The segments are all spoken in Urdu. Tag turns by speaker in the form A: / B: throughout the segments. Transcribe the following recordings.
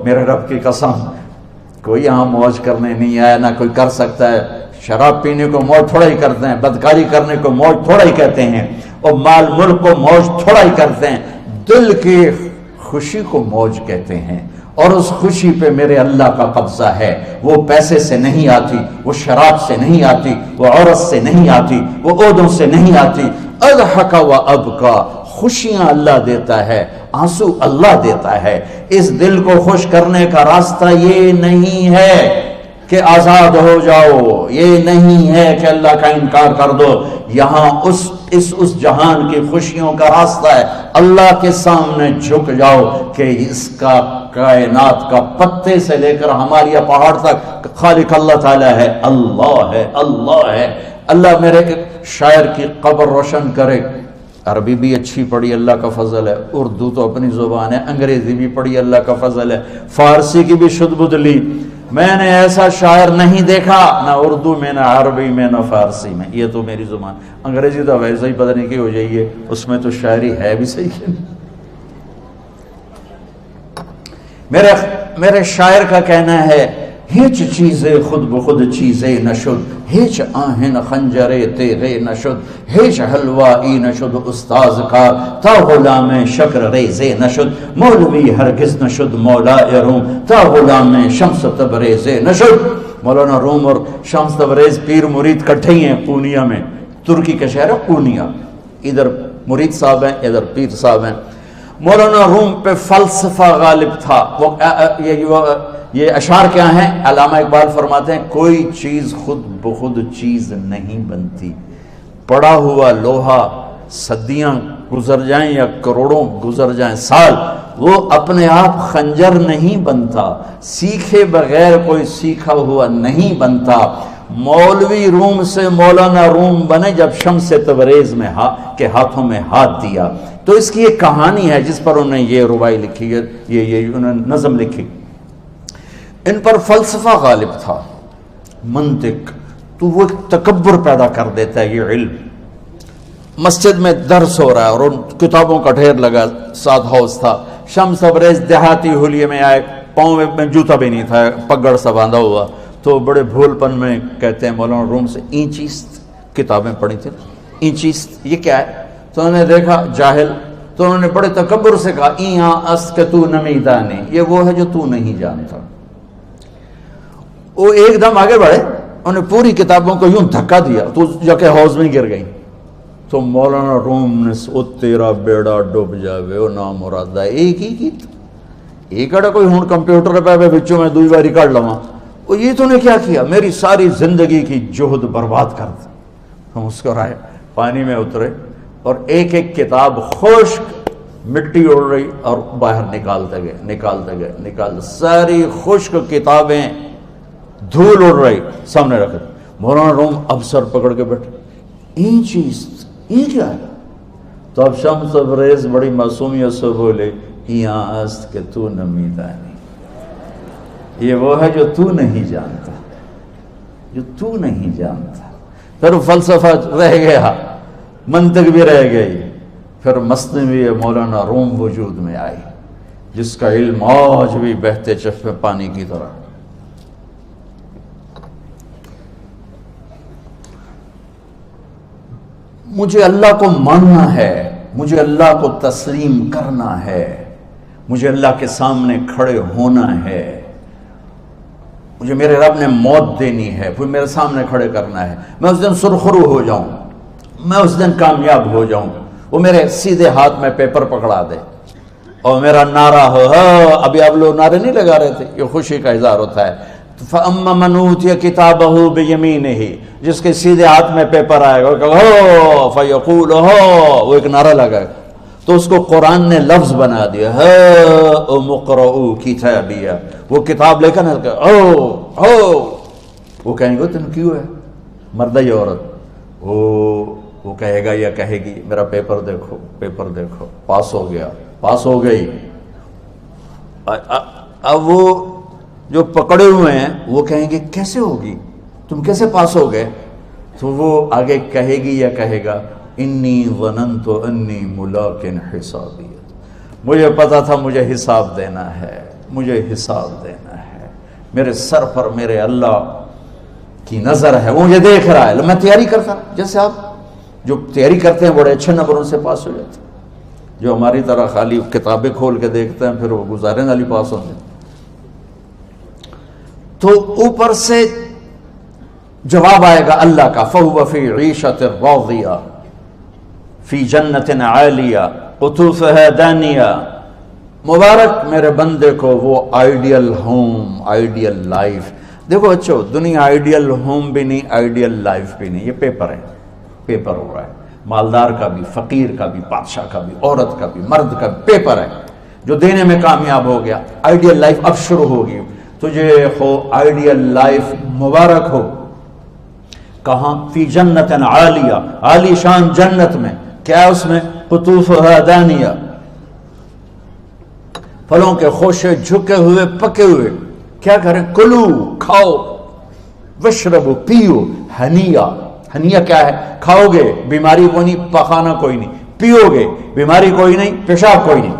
A: میرے رب کی قسم کوئی یہاں موج کرنے نہیں آیا، نہ کوئی کر سکتا ہے۔ شراب پینے کو موج تھوڑا ہی کرتے ہیں، بدکاری کرنے کو موج تھوڑا ہی کہتے ہیں، اور مال ملک کو موج تھوڑا ہی کرتے ہیں، دل کی خوشی کو موج کہتے ہیں۔ اور اس خوشی پہ میرے اللہ کا قبضہ ہے، وہ پیسے سے نہیں آتی، وہ شراب سے نہیں آتی، وہ عورت سے نہیں آتی، وہ عہدوں سے نہیں آتی۔ اضحک و ابکا، خوشیاں اللہ دیتا ہے، آنسو اللہ دیتا ہے۔ اس دل کو خوش کرنے کا راستہ یہ نہیں ہے کہ آزاد ہو جاؤ، یہ نہیں ہے کہ اللہ کا انکار کر دو۔ یہاں اس جہان کی خوشیوں کا راستہ ہے اللہ کے سامنے جھک جاؤ کہ اس کا کائنات کا پتے سے لے کر ہمارے پہاڑ تک خالق اللہ تعالیٰ ہے، اللہ ہے، اللہ ہے۔ اللہ میرے شاعر کی قبر روشن کرے۔ عربی بھی اچھی پڑھی، اللہ کا فضل ہے، اردو تو اپنی زبان ہے، انگریزی بھی پڑھی، اللہ کا فضل ہے، فارسی کی بھی شد بد لی۔ میں نے ایسا شاعر نہیں دیکھا، نہ اردو میں، نہ عربی میں، نہ فارسی میں، یہ تو میری زبان۔ انگریزی تو ویسے ہی پتہ نہیں کی ہو جائیے، اس میں تو شاعری ہے بھی صحیح ہے۔ میرے شاعر کا کہنا ہے، ہیچ چیزیں خود بخود چیزیں نشد، ہیچ آہن خنجرے تیغے نشد، ہیچ حلوائی نشد استاذ کا، تا غلام شکر ریزے نشد، مولوی ہرگز نشد مولا روم، تا غلام شمس تبریز نشد۔ مولانا روم اور شمس تبریز پیر مرید کٹھے ہی ہیں پونیا میں، ترکی کا شہر ہے پونیا، ادھر مرید صاحب ہیں، ادھر پیر صاحب ہیں۔ مولانا روم پہ فلسفہ غالب تھا۔ یہ اشعار کیا ہیں؟ علامہ اقبال فرماتے ہیں، کوئی چیز خود بخود چیز نہیں بنتی، پڑا ہوا لوہا صدیاں گزر جائیں یا کروڑوں گزر جائیں سال، وہ اپنے آپ خنجر نہیں بنتا، سیکھے بغیر کوئی سیکھا ہوا نہیں بنتا۔ مولوی روم سے مولانا روم بنے جب شمس تبریز میں کے ہاتھوں میں ہاتھ دیا۔ تو اس کی ایک کہانی ہے جس پر انہوں نے یہ ربائی لکھی ہے، یہ انہوں نے نظم لکھی۔ ان پر فلسفہ غالب تھا، منطق، تو وہ ایک تکبر پیدا کر دیتا ہے یہ علم۔ مسجد میں درس ہو رہا ہے اور ان کتابوں کا ڈھیر لگا، ساتھ ہاؤس تھا۔ شمس تبریز دیہاتی حلیے میں آئے، پاؤں میں جوتا بھی نہیں تھا، پگڑ سا باندھا ہوا، تو بڑے بھول پن میں کہتے ہیں مولانا روم سے، اینچیست کتابیں پڑھی تھیں، اینچیست یہ کیا ہے؟ تو انہوں نے دیکھا جاہل، تو انہوں نے بڑے تکبر سے کہا، ایہاں است کہ تو نمیدانی، یہ وہ ہے جو تو نہیں جانتا۔ وہ ایک دم آگے بڑھے، انہوں نے پوری کتابوں کو یوں دھکا دیا تو جا کے حوض میں گر گئی۔ تو مولانا روم نے او تیرا بیڑا ڈوب جاوے او نام مرادہ، ایک ہی کی ایک اڑا کوئی ہون کمپیوٹر پہ بچوں میں دوئی باری کر لواں، وہ یہ تو نے کیا کیا، میری ساری زندگی کی جہد برباد کر دی۔ ہم مسکرائے، پانی میں اترے اور ایک ایک کتاب خشک مٹی اڑ رہی اور باہر نکالتے گئے ساری خشک کتابیں دھول اڑ رہی سامنے رکھے۔ مولانا روم اب سر پکڑ کے بیٹھے، این چیز یہ کیا ہے؟ تو اب شمس تبریز بڑی معصومیت سے بولے، یہاں است کہ تو نمیدانی، یہ وہ ہے جو تو نہیں جانتا، جو تو نہیں جانتا۔ پھر فلسفہ رہ گیا، منطق بھی رہ گئی، پھر مثنوی مولانا روم وجود میں آئی جس کا علم آج بھی بہتے چشمے پانی کی طرح۔ مجھے اللہ کو ماننا ہے، مجھے اللہ کو تسلیم کرنا ہے، مجھے اللہ کے سامنے کھڑے ہونا ہے، مجھے میرے رب نے موت دینی ہے، پھر میرے سامنے کھڑے کرنا ہے، میں اس دن سرخرو ہو جاؤں، میں اس دن کامیاب ہو جاؤں، وہ میرے سیدھے ہاتھ میں پیپر پکڑا دے اور میرا نعرہ ہو۔ ابھی آپ لوگ نعرے نہیں لگا رہے تھے، یہ خوشی کا اظہار ہوتا ہے۔ فَأَمَّا مَنْ أُوتِيَ كِتَابَهُ بِيَمِينِهِ، جس کے سیدھے ہاتھ میں پیپر آئے گا فَيَقُولُ وہ ایک نعرہ لگائے گا، تو اس کو قرآن نے لفظ بنا دیا، هَاؤْمُ اقْرَءُوا كِتَابِيَهْ، وہ کتاب لے کر وہ کہیں گے تم کیوں ہے مرد یا عورت، وہ کہے گا یا کہے گی میرا پیپر دیکھو، پیپر دیکھو، پاس ہو گیا، پاس ہو گئی۔ اب وہ جو پکڑے ہوئے ہیں وہ کہیں گے کیسے ہوگی، تم کیسے پاس ہو گئے؟ تو وہ آگے کہے گی یا کہے گا، انی ظننت انی ملاق حسابی، مجھے پتا تھا مجھے حساب دینا ہے، مجھے حساب دینا ہے، میرے سر پر میرے اللہ کی نظر ہے، وہ مجھے دیکھ رہا ہے. میں تیاری کرتا، جیسے آپ جو تیاری کرتے ہیں بڑے اچھے نمبروں سے پاس ہو جاتے ہیں، جو ہماری طرح خالی کتابیں کھول کے دیکھتے ہیں پھر وہ گزارے والی پاس ہوتے ہیں. تو اوپر سے جواب آئے گا اللہ کا، فَهُوَ فِي عِيشَةٍ رَاضِيَةٍ فِي جَنَّةٍ عَالِيَةٍ قُطُوفُهَا دَانِيَةٌ. مبارک میرے بندے کو وہ آئیڈیل ہوم، آئیڈیل لائف. دیکھو بچو، دنیا آئیڈیل ہوم بھی نہیں، آئیڈیل لائف بھی نہیں، یہ پیپر ہے، پیپر ہو رہا ہے. مالدار کا بھی، فقیر کا بھی، بادشاہ کا بھی، عورت کا بھی، مرد کا بھی پیپر ہے. جو دینے میں کامیاب ہو گیا، آئیڈیل لائف اب شروع ہوگی. تجھے ہو آئیڈیل لائف مبارک ہو. کہاں؟ فی جنت عالیہ، عالی شان جنت میں. کیا اس میں؟ قطوفہا دانیہ، پھلوں کے خوشے جھکے ہوئے پکے ہوئے. کیا کریں؟ کلو، کھاؤ، وشربو، پیو، ہنیا. ہنیا کیا ہے؟ کھاؤ گے بیماری کوئی نہیں، پخانا کوئی نہیں، پیو گے بیماری کوئی نہیں، پیشاب کوئی نہیں.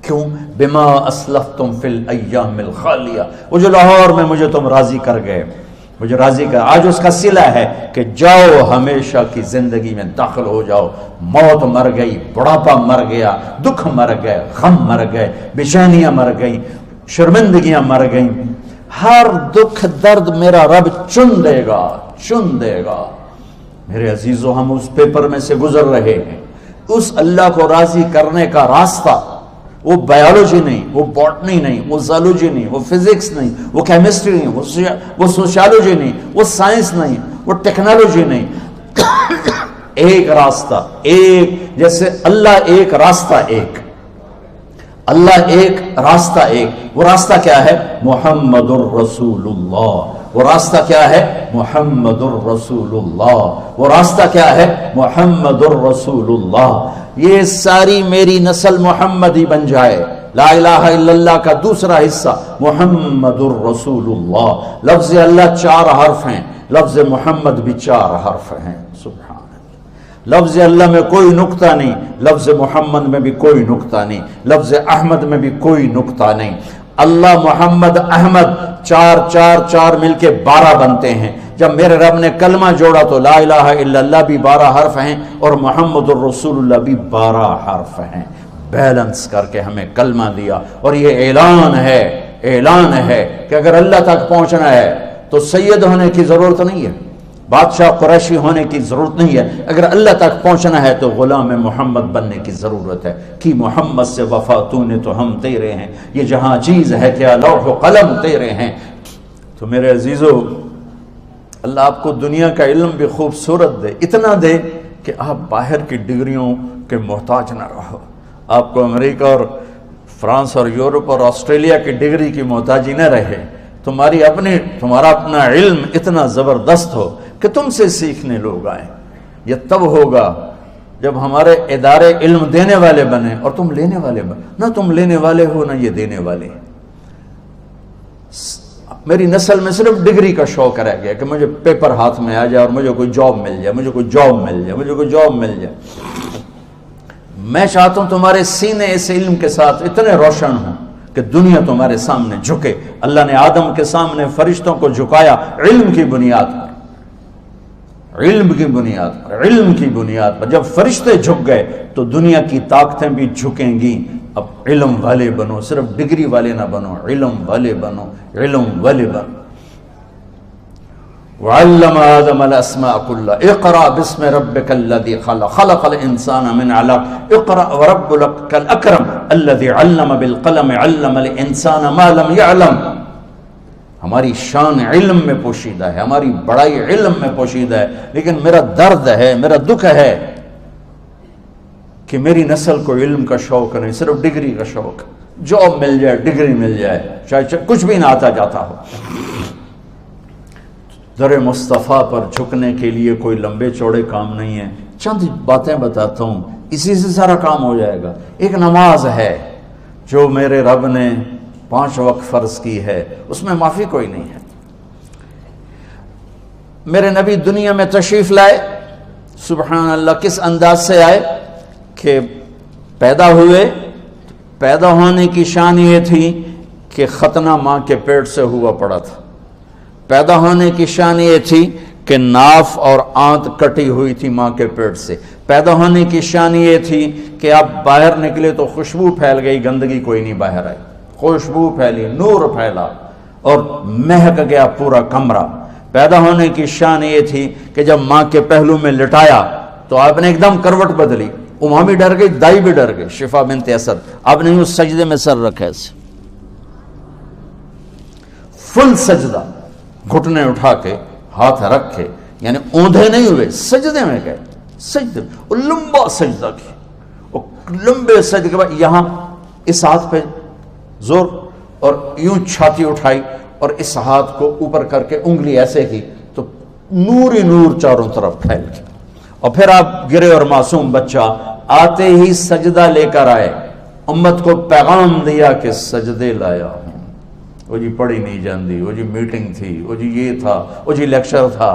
A: کیوں؟ بما اسلفتم فی الایام الخالیہ. وہ جو لاہور میں مجھے تم راضی کر گئے، مجھے راضی کر، آج اس کا صلہ ہے کہ جاؤ ہمیشہ کی زندگی میں داخل ہو جاؤ. موت مر گئی، بڑھاپا مر گیا، دکھ مر گئے، غم مر گئے، بے چینیاں مر گئیں، شرمندگیاں مر گئیں. ہر دکھ درد میرا رب چن دے گا، چن دے گا. میرے عزیزو، ہم اس پیپر میں سے گزر رہے ہیں. اس اللہ کو راضی کرنے کا راستہ وہ بایولوجی نہیں، وہ باٹنی نہیں، وہ زالوجی نہیں، وہ فزکس نہیں، وہ کیمسٹری نہیں، وہ سوشیالوجی نہیں، وہ سائنس نہیں، وہ ٹیکنالوجی نہیں. ایک راستہ، ایک، جیسے اللہ ایک، راستہ ایک. اللہ ایک، راستہ ایک. وہ راستہ کیا ہے؟ محمد الرسول اللہ. وہ راستہ کیا ہے؟ محمد الرسول اللہ. وہ راستہ کیا ہے؟ محمد الرسول اللہ. یہ ساری میری نسل محمدی بن جائے. لا الہ الا اللہ کا دوسرا حصہ محمد الرسول اللہ. لفظ اللہ 4 حرف ہیں، لفظ محمد بھی 4 حرف ہیں. سبحان اللہ. لفظ اللہ میں کوئی نقطہ نہیں، لفظ محمد میں بھی کوئی نقطہ نہیں، لفظ احمد میں بھی کوئی نقطہ نہیں. اللہ، محمد، احمد، 4 4 4 مل کے 12 بنتے ہیں. جب میرے رب نے کلمہ جوڑا تو لا الہ الا اللہ بھی 12 حرف ہیں اور محمد الرسول اللہ بھی 12 حرف ہیں. بیلنس کر کے ہمیں کلمہ دیا. اور یہ اعلان ہے، اعلان ہے کہ اگر اللہ تک پہنچنا ہے تو سید ہونے کی ضرورت نہیں ہے، بادشاہ قریشی ہونے کی ضرورت نہیں ہے. اگر اللہ تک پہنچنا ہے تو غلام محمد بننے کی ضرورت ہے. کہ محمد سے وفا تو نے تو ہم تیرے ہیں، یہ جہاں چیز ہے کیا لوح و قلم تیرے ہیں. تو میرے عزیزو، اللہ آپ کو دنیا کا علم بھی خوبصورت دے، اتنا دے کہ آپ باہر کی ڈگریوں کے محتاج نہ رہو. آپ کو امریکہ اور فرانس اور یورپ اور آسٹریلیا کی ڈگری کی محتاجی نہ رہے. تمہارا اپنا علم اتنا زبردست ہو کہ تم سے سیکھنے لوگ آئیں. یہ تب ہوگا جب ہمارے ادارے علم دینے والے بنے اور تم لینے والے بنے. نہ تم لینے والے ہو نہ یہ دینے والے. میری نسل میں صرف ڈگری کا شوق رہ گیا کہ مجھے پیپر ہاتھ میں آ جائے اور مجھے کوئی جاب مل جائے، مجھے کوئی جاب مل جائے، مجھے کوئی جاب مل جائے. میں چاہتا ہوں تمہارے سینے اس علم کے ساتھ اتنے روشن ہوں کہ دنیا تمہارے سامنے جھکے. اللہ نے آدم کے سامنے فرشتوں کو جھکایا علم کی بنیاد پر، علم کی بنیاد پر، علم کی بنیاد پر. جب فرشتے جھک گئے تو دنیا کی طاقتیں بھی جھکیں گی. اب علم والے بنو، صرف ڈگری والے نہ بنو، علم والے بنو، علم والے بنو. وعلم آدم الاسماء كلها اقرأ باسم ربك الذي خلق خلق الانسان من علق اقرأ وربك الاكرم الذي علم بالقلم علم الانسان ما لم يعلم. ہماری شان علم میں پوشیدہ ہے، ہماری بڑائی علم میں پوشیدہ ہے. لیکن میرا درد ہے، میرا دکھ ہے کہ میری نسل کو علم کا شوق نہیں، صرف ڈگری کا شوق. جاب مل جائے، ڈگری مل جائے، چاہے کچھ بھی نہ آتا جاتا ہو. در مصطفیٰ پر جھکنے کے لیے کوئی لمبے چوڑے کام نہیں ہے. چند باتیں بتاتا ہوں، اسی سے سارا کام ہو جائے گا. ایک نماز ہے جو میرے رب نے 5 وقت فرض کی ہے، اس میں معافی کوئی نہیں ہے. میرے نبی دنیا میں تشریف لائے، سبحان اللہ، کس انداز سے آئے کہ پیدا ہوئے. پیدا ہونے کی شان یہ تھی کہ ختنہ ماں کے پیٹ سے ہوا پڑا تھا. پیدا ہونے کی شان یہ تھی کہ ناف اور آنت کٹی ہوئی تھی ماں کے پیٹ سے. پیدا ہونے کی شان یہ تھی کہ آپ باہر نکلے تو خوشبو پھیل گئی, گندگی کوئی نہیں باہر آئی, خوشبو پھیلی, نور پھیلا اور مہک گیا پورا کمرہ. پیدا ہونے کی شان یہ تھی کہ جب ماں کے پہلو میں لٹایا تو آپ نے ایک دم کروٹ بدلی. ماں بھی ڈر گئی, دائی بھی ڈر گئی, شفا بنت اسد. آپ نے یوں سجدے میں سر رکھا ایسے, فل سجدہ, گھٹنے اٹھا کے ہاتھ رکھ کے, یعنی اوندھے نہیں ہوئے, سجدے میں گئے, سجدے میں, اور لمبا سجدہ کیا. اور لمبے سجدے کے بعد یہاں اس ہاتھ پہ زور, اور یوں چھاتی اٹھائی اور اس ہاتھ کو اوپر کر کے انگلی ایسے کی تو نور ہی نور چاروں طرف پھیل گیا. اور پھر آپ گرے اور معصوم بچہ آتے ہی سجدہ لے کر آئے, امت کو پیغام دیا کہ سجدے لایا ہوں. وہ جی پڑھی نہیں جاندی, وہ جی میٹنگ تھی, وہ جی یہ تھا, وہ جی لیکچر تھا.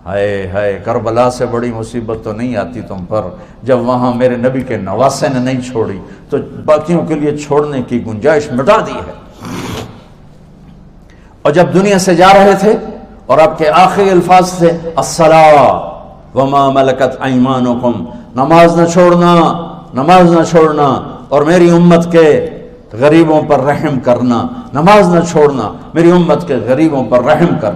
A: ہائے ہائے, کربلا سے بڑی مصیبت تو نہیں آتی تم پر جب وہاں میرے نبی کے نواسے نے نہیں چھوڑی تو باقیوں کے لیے چھوڑنے کی گنجائش مٹا دی ہے. اور جب دنیا سے جا رہے تھے اور آپ کے آخری الفاظ تھے الصلاۃ وما ملکت ایمانکم, نماز نہ چھوڑنا, نماز نہ چھوڑنا, اور میری امت کے غریبوں پر رحم کرنا, نماز نہ چھوڑنا, میری امت کے غریبوں پر رحم کر.